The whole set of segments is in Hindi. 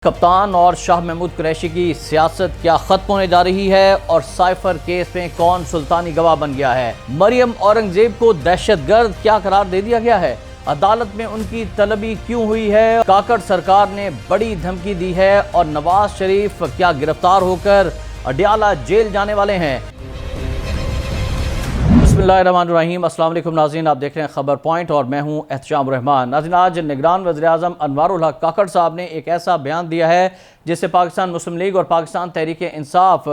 कप्तान और शाह महमूद कुरैशी की सियासत क्या खत्म होने जा रही है और साइफर केस में कौन सुल्तानी गवाह बन गया है। मरियम औरंगजेब को दहशतगर्द क्या करार दे दिया गया है। अदालत में उनकी तलबी क्यों हुई है। काकड़ सरकार ने बड़ी धमकी दी है और नवाज शरीफ क्या गिरफ्तार होकर अडियाला जेल जाने वाले हैं। बिस्मिल्लाहिर्रहमानिर्रहीम। अस्सलाम वालेकुम नाज़रीन, आप देख रहे हैं खबर पॉइंट और मैं हूं एहतशाम रहमान। नाज़रीन, आज निगरान वज़ीर-ए-आज़म अनवारुल हक काकड़ साहब ने एक ऐसा बयान दिया है जिससे पाकिस्तान मुस्लिम लीग और पाकिस्तान तहरीक इंसाफ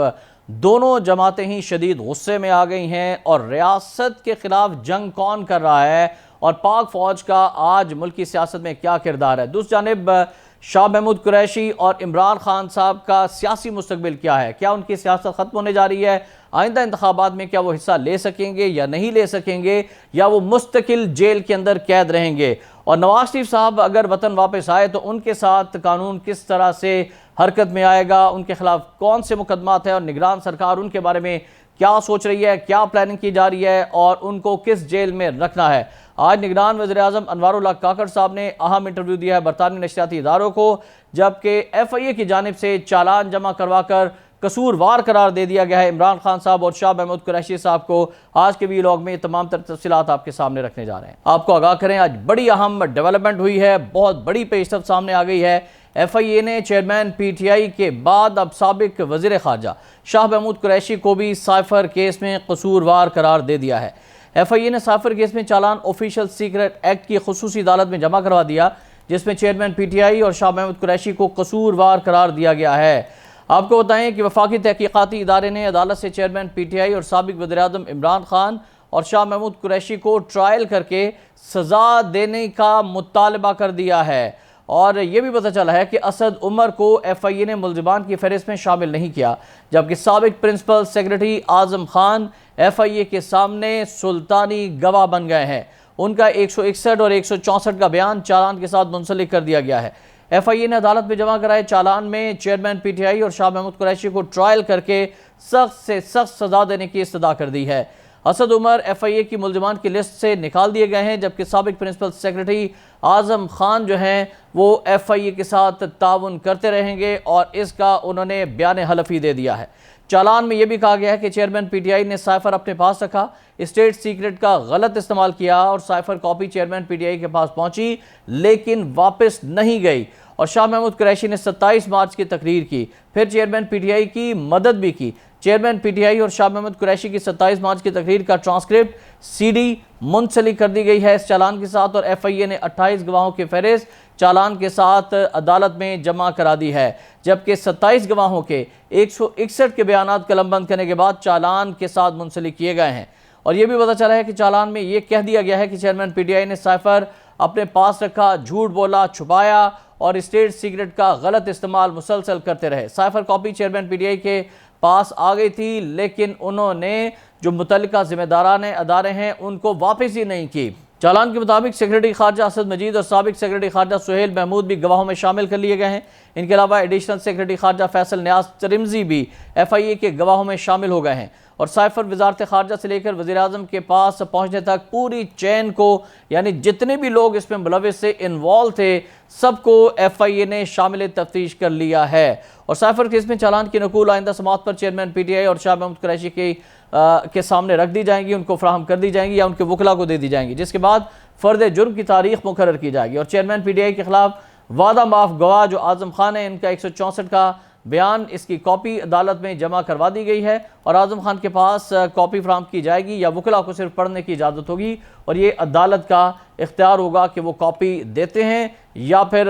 दोनों जमातें ही शदीद गुस्से में आ गई हैं और रियासत के खिलाफ जंग कौन कर रहा है और पाक फ़ौज का आज मुल्क की सियासत में क्या किरदार है। दूसरी जानिब शाह महमूद कुरैशी और इमरान खान साहब का सियासी मुस्तकबिल क्या है। क्या उनकी सियासत ख़त्म होने जा रही है। आइंदा इंतखाबात में क्या वो हिस्सा ले सकेंगे या नहीं ले सकेंगे, या वो मुस्तकिल जेल के अंदर कैद रहेंगे। और नवाज शरीफ साहब अगर वतन वापस आए तो उनके साथ कानून किस तरह से हरकत में आएगा, उनके खिलाफ कौन से मुकदमात हैं और निगरान सरकार उनके बारे में क्या सोच रही है, क्या प्लानिंग की जा रही है और उनको किस जेल में रखना है। आज निगरान वज़ीर-ए-आज़म अनवारुल हक काकड़ साहब ने अहम इंटरव्यू दिया है बरतानवी नशरियाती इदारों को, जबकि FIA की जानिब से चालान जमा करवा कर कसूरवार करार दे दिया गया है इमरान खान साहब और शाह महमूद कुरैशी साहब को। आज के वीलॉग में तमाम तफसीलात आपके सामने रखने जा रहे हैं। आपको आगाह करें, आज बड़ी अहम डेवलपमेंट हुई है, बहुत बड़ी पेशरफ सामने आ गई है। FIA ने चेयरमैन PTI के बाद अब साबिक वज़ीर ख़ारजा शाह महमूद कुरैशी को भी साइफर केस में कसूरवार करार दे दिया है। FIA ने साइफर केस में चालान ऑफिशियल सीक्रेट एक्ट की खुसूसी अदालत में जमा करवा दिया, जिसमें चेयरमैन PTI और शाह महमूद कुरैशी को कसूरवार करार दिया गया है। आपको बताएं कि वफाकी तहकीकाती इदारे ने अदालत से चेयरमैन PTI और साबिक वज़ीर-ए-आज़म इमरान खान और शाह महमूद कुरैशी को ट्रायल करके सज़ा देने का मुतालबा कर दिया है। और ये भी पता चला है कि असद उमर को FIA ने मुल्ज़िमान की फहरिस्त में शामिल नहीं किया, जबकि साबिक principal secretary Azam Khan FIA के सामने सुल्तानी गवाह बन गए हैं। उनका 161 और 164 का बयान चालान के साथ मुंसलिक कर दिया गया है। FIA ने अदालत में जमा कराए चालान में चेयरमैन PTI और शाह महमूद कुरैशी को ट्रायल करके सख्त से सख्त सजा देने की इस्तदा कर दी है। असद उमर FIA की मुल्ज़िमान की लिस्ट से निकाल दिए गए हैं, जबकि साबिक प्रिंसिपल सेक्रेटरी आज़म खान जो हैं वो FIA के साथ ताउन करते रहेंगे और इसका उन्होंने बयान हलफी दे दिया है। चालान में यह भी कहा गया है कि चेयरमैन PTI ने साइफर अपने पास रखा, स्टेट सीक्रेट का गलत इस्तेमाल किया और साइफर कॉपी चेयरमैन PTI के पास पहुंची लेकिन वापस नहीं गई। और शाह महमूद कुरैशी ने 27 मार्च की तकरीर की, फिर चेयरमैन PTI की मदद भी की। चेयरमैन PTI और शाह महमूद कुरैशी की 27 मार्च की तकरीर का ट्रांसक्रिप्ट CD मुंसलिक कर दी गई है इस चालान के साथ, और FIA ने 28 गवाहों की फहरिस्त चालान के साथ अदालत में जमा करा दी है, जबकि 27 गवाहों के 161 के बयानात कलमबंद करने के बाद चालान के साथ मुंसलिक किए गए हैं। और यह भी पता चला है कि चालान में यह कह दिया गया है कि चेयरमैन PTI ने साइफर अपने पास रखा, झूठ बोला, छुपाया और स्टेट सीक्रेट का गलत इस्तेमाल मुसलसल करते रहे। साइफर कॉपी चेयरमैन PTI के पास आ गई थी लेकिन उन्होंने जो मुतल्लिका जिम्मेदारान अदारे हैं उनको वापस ही नहीं की। चालान के मुताबिक सेक्रेटरी खारजा असद मजीद और साबिक सेक्रेटरी खारजा सुहेल महमूद भी गवाहों में शामिल कर लिए गए हैं। इनके अलावा एडिशनल सेक्रेटरी खारजा फैसल न्याज तिरमिज़ी भी FIA के गवाहों में शामिल हो गए हैं। और साइफर वजारत खारजा से लेकर वज़ीर-ए-आज़म के पास पहुँचने तक पूरी चैन को, यानी जितने भी लोग इसमें मुलव्विस से इन्वॉल्व थे, सबको FIA ने शामिल तफ्तीश कर लिया है। और साइफर केस में चालान की नकूल आइंदा समात पर चेयरमैन PTI और शाह महमूद कुरैशी के सामने रख दी जाएंगी, उनको फ्राहम कर दी जाएंगी या उनके वकला को दे दी जाएंगी, जिसके बाद फ़र्द जुर्म की तारीख मुकर्रर की जाएगी। और चेयरमैन PTI के खिलाफ वादा माफ गवाह जो आज़म खान है, इनका 164 का बयान, इसकी कॉपी अदालत में जमा करवा दी गई है और आज़म खान के पास कॉपी फ्राहम की जाएगी या वकला को सिर्फ पढ़ने की इजाज़त होगी और ये अदालत का इख्तियार होगा कि वो कॉपी देते हैं या फिर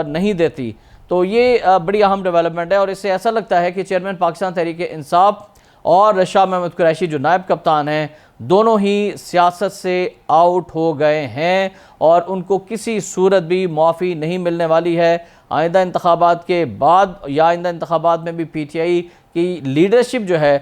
नहीं देती। तो ये बड़ी अहम डेवलपमेंट है और इससे ऐसा लगता है कि चेयरमैन पाकिस्तान तहरीक इंसाफ और शाह महमूद कुरैशी जो नायब कप्तान हैं, दोनों ही सियासत से आउट हो गए हैं और उनको किसी सूरत भी मुआफ़ी नहीं मिलने वाली है। आइंदा इंतखाबात के बाद या आइंदा इंतखाबात में भी PTI की लीडरशिप जो है,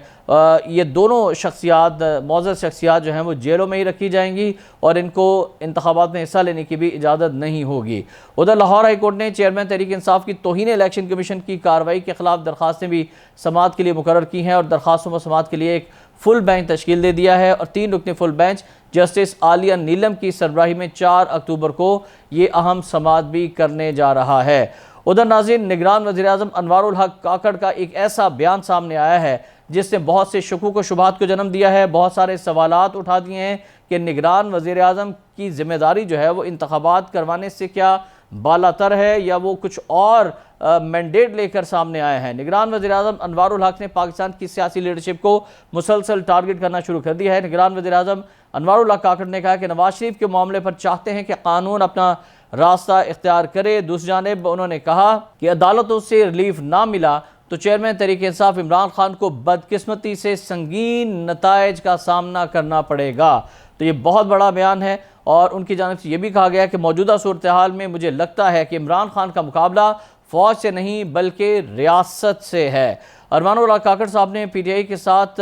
ये दोनों शख्सियात, मौजूद शख्सियात जो हैं वो जेलों में ही रखी जाएंगी और इनको इंतखाबात में हिस्सा लेने की भी इजाज़त नहीं होगी। उधर लाहौर हाई कोर्ट ने चेयरमैन तहरीक इंसाफ की तौहीन इलेक्शन कमीशन की कार्रवाई के खिलाफ दरख्वास्तें भी समाअत के लिए मुकर्रर की हैं और दरख्वास्तों में समाअत के लिए एक फुल बेंच तश्कील दे दिया है और 3 रुकनी फुल बेंच जस्टिस आलिया नीलम की सरबराही में 4 अक्टूबर को ये अहम समाअत भी करने जा रहा है। उधर नाज़रीन, निगरान वज़ीर-ए-आज़म अनवारुल हक काकड़ का एक ऐसा बयान सामने आया है जिसने बहुत से शुकूक व शुबहात को जन्म दिया है। बहुत सारे सवालात उठा दिए हैं कि निगरान वज़ीर-ए-आज़म की ज़िम्मेदारी जो है वो इंतखाबात करवाने से क्या बालातर है या वो कुछ और मैंडेट लेकर सामने आए हैं। निगरान वज़ीर-ए-आज़म अनवारुल हक ने पाकिस्तान की सियासी लीडरशिप को मुसलसल टारगेट करना शुरू कर दिया है। निगरान वज़ीर-ए-आज़म अनवारुल हक काकड़ ने कहा कि नवाज शरीफ के मामले पर चाहते हैं कि कानून अपना रास्ता इख्तियार करे। दूसरी जानिब उन्होंने कहा कि अदालतों से रिलीफ ना मिला तो चेयरमैन तहरीक इंसाफ इमरान खान को बदकिस्मती से संगीन नताइज का सामना करना पड़ेगा। तो ये बहुत बड़ा बयान है और उनकी जानिब से ये भी कहा गया कि मौजूदा सूरत हाल में मुझे लगता है कि इमरान खान का मुकाबला फ़ौज से नहीं बल्कि रियासत से है। अनवारुल हक काकड़ साहब ने PTI के साथ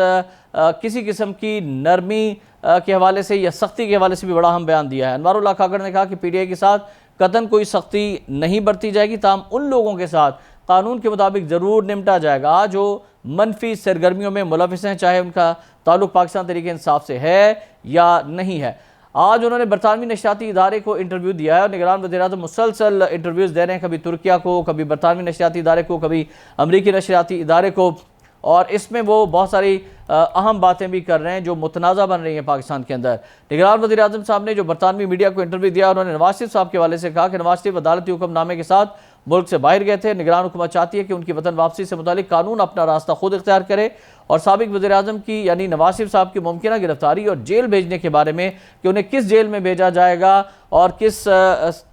किसी किस्म की नरमी के हवाले से या सख्ती के हवाले से भी बड़ा अहम बयान दिया है। अनवारुल हक काकड़ ने कहा कि PTI के साथ कतन कोई सख्ती नहीं बरती जाएगी, ताहम उन लोगों के साथ कानून के मुताबिक ज़रूर निपटा जाएगा जो मनफी सरगर्मियों में मुलविस हैं, चाहे उनका ताल्लुक़ पाकिस्तान तहरीक इंसाफ से है या नहीं है। आज उन्होंने बरतानवी नशरियाती इदारे को इंटरव्यू दिया है और निगरान वज़ीर-ए-आज़म मुसलसल इंटरव्यूज़ दे रहे हैं, कभी तुर्किया को, कभी बरतानवी नशरियाती इदारे को, कभी अमरीकी नशरियाती इदारे को, और इसमें वो बहुत सारी अहम बातें भी कर रहे हैं जो मुतनाज़ा बन रही हैं पाकिस्तान के अंदर। निगरान वज़ीर-ए-आज़म साहब ने जो बरतानवी मीडिया को इंटरव्यू दिया, उन्होंने नवाज शरीफ साहब के हवाले से कहा कि नवाज शरीफ अदालती हुक्मनामे के साथ मुल्क से बाहर गए थे। निगरान हुकूमत चाहती है कि उनकी वतन वापसी से मुतालिक कानून अपना रास्ता खुद इख्तियार करे और साबिक वज़ीर-ए-आज़म की यानी नवाज शरीफ साहब की मुमकिना गिरफ्तारी और जेल भेजने के बारे में कि उन्हें किस जेल में भेजा जाएगा और किस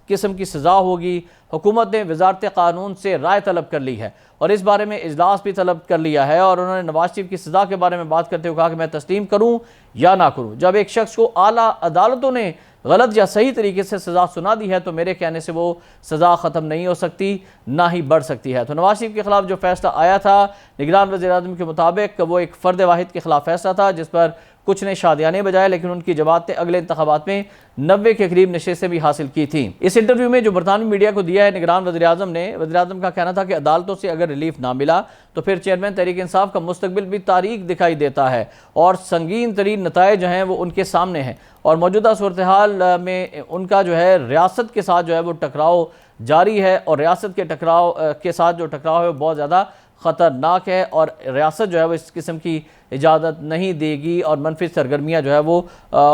किस्म की सज़ा होगी, हुकूमत ने वज़ारत कानून से राय तलब कर ली है और इस बारे में इजलास भी तलब कर लिया है। और उन्होंने नवाज शरीफ की सज़ा के बारे में बात करते हुए कहा कि मैं तस्लीम करूँ या ना करूँ। जब एक शख्स को आला अदालतों ने गलत या सही तरीके से सज़ा सुना दी है तो मेरे कहने से वो सज़ा ख़त्म नहीं हो सकती, ना ही बढ़ सकती है। तो नवाज शरीफ के ख़िलाफ़ जो फैसला आया था निगरान वज़ीर-ए-आज़म के मुताबिक वो एक फ़र्द वाहिद के ख़िलाफ़ फैसला था जिस पर कुछ ने शादियाने बजाए, लेकिन उनकी जमात ने अगले इंतखाबात में 90 के करीब नशस्तें भी हासिल की थी। इस इंटरव्यू में जो बरतानवी मीडिया को दिया है निगरान वज़ीर-ए-आज़म ने, वज़ीर-ए-आज़म का कहना था कि अदालतों से अगर रिलीफ ना मिला तो फिर चेयरमैन तहरीक इंसाफ का मुस्तकबिल भी तारीक दिखाई देता है और संगीन तरीन नताइज जो हैं वो उनके सामने हैं और मौजूदा सूरत हाल में उनका जो है रियासत के साथ जो है वो टकराव जारी है और रियासत के टकराव के साथ जो टकराव है वो बहुत ज़्यादा ख़तरनाक है और रियासत जो है वो इस किस्म की इजाज़त नहीं देगी और मनफी सरगर्मियाँ जो है वो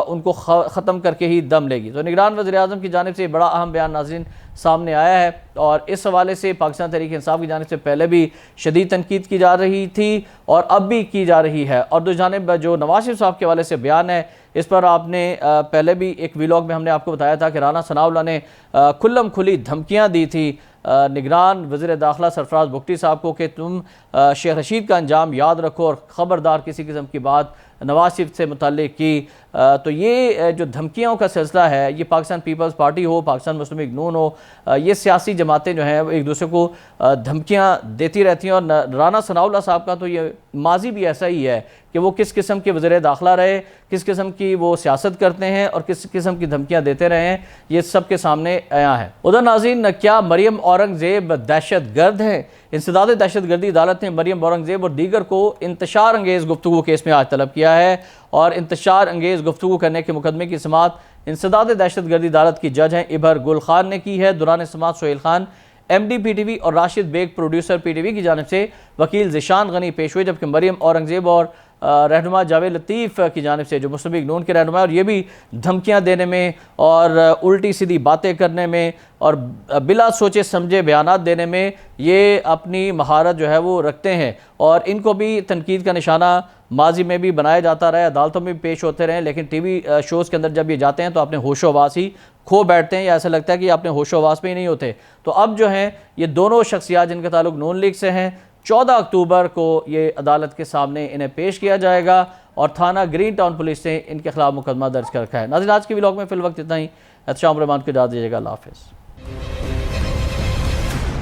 उनको ख़त्म करके ही दम लेगी। तो निगरान वज़ीर-ए-आज़म की जानिब से बड़ा अहम बयान नाज़रीन सामने आया है और इस हवाले से पाकिस्तान तहरीक इंसाफ की जानिब से पहले भी शदीद तनकीद की जा रही थी और अब भी की जा रही है। और दूसरी जानिब जो नवाज शरीफ साहब के हवाले से बयान है इस पर आपने पहले भी एक व्लॉग में हमने आपको बताया था कि राना सनाउल्लाह ने खुल्लम खुली धमकियाँ दी थी निगरान वज़ीर दाखिला सरफराज बुगटी साहब को कि तुम शेख रशीद का अंजाम याद रखो और ख़बरदार किसी किस्म की बात नवाज शरीफ से मुताल्लिक़ की। तो ये जो धमकियों का सिलसिला है ये पाकिस्तान पीपल्स पार्टी हो, पाकिस्तान मुस्लिम लीग नून हो, ये सियासी जमातें जो हैं वो एक दूसरे को धमकियाँ देती रहती हैं। और राना सनाउल्लाह साहब का तो ये माजी भी ऐसा ही है कि वो किस किस्म के वज़ीर दाखिला रहे, किस किस्म की वो सियासत करते हैं और किस किस्म की धमकियाँ देते रहे हैं, ये सब के सामने आया है। उधर नाज़रीन, क्या मरियम औरंगज़ेब दहशत गर्द हैं? इंसदाद दहशत गर्दी अदालत ने मरियम औरंगज़ेब और दीगर को इंतशार अंगेज़ गुफ्तगू केस में आज तलब किया है और इंतशार अंगेज़ गुफ्तगू करने के मुकदमे की समाअत इंसदाद दहशत गर्दी अदालत की जज हैं इबर गुल खान ने की है। दौरान समाअत सोहेल खान MD PTV और राशिद बेग प्रोड्यूसर PTV की जानिब से वकील ज़िशान गनी पेश हुए, जबकि मरियम औरंगज़ेब और रहनुमा जावेद लतीफ़ की जानिब से जो मुस्लिम लीग नून के रहनुमा और ये भी धमकियाँ देने में और उल्टी सीधी बातें करने में और बिला सोचे समझे बयानात देने में ये अपनी महारत जो है वो रखते हैं और इनको भी तनकीद का निशाना माजी में भी बनाया जाता रहा, अदालतों में भी पेश होते रहे, लेकिन TV शोज़ के अंदर जब ये जाते हैं तो अपने होशो हवास ही खो बैठते हैं या ऐसा लगता है कि अपने होशो हवास में ही नहीं होते। तो अब जो हैं ये दोनों शख्सियात जिनका ताल्लुक नून लीग से हैं 14 अक्टूबर को ये अदालत के सामने इन्हें पेश किया जाएगा और थाना ग्रीन टाउन पुलिस ने इनके खिलाफ मुकदमा दर्ज कर रखा है। नाज़रीन, आज के व्लॉग में फ़िल वक्त इतना ही। एहतशाम रहमान को इजाज़त दीजिएगा। अल्लाह हाफ़िज़।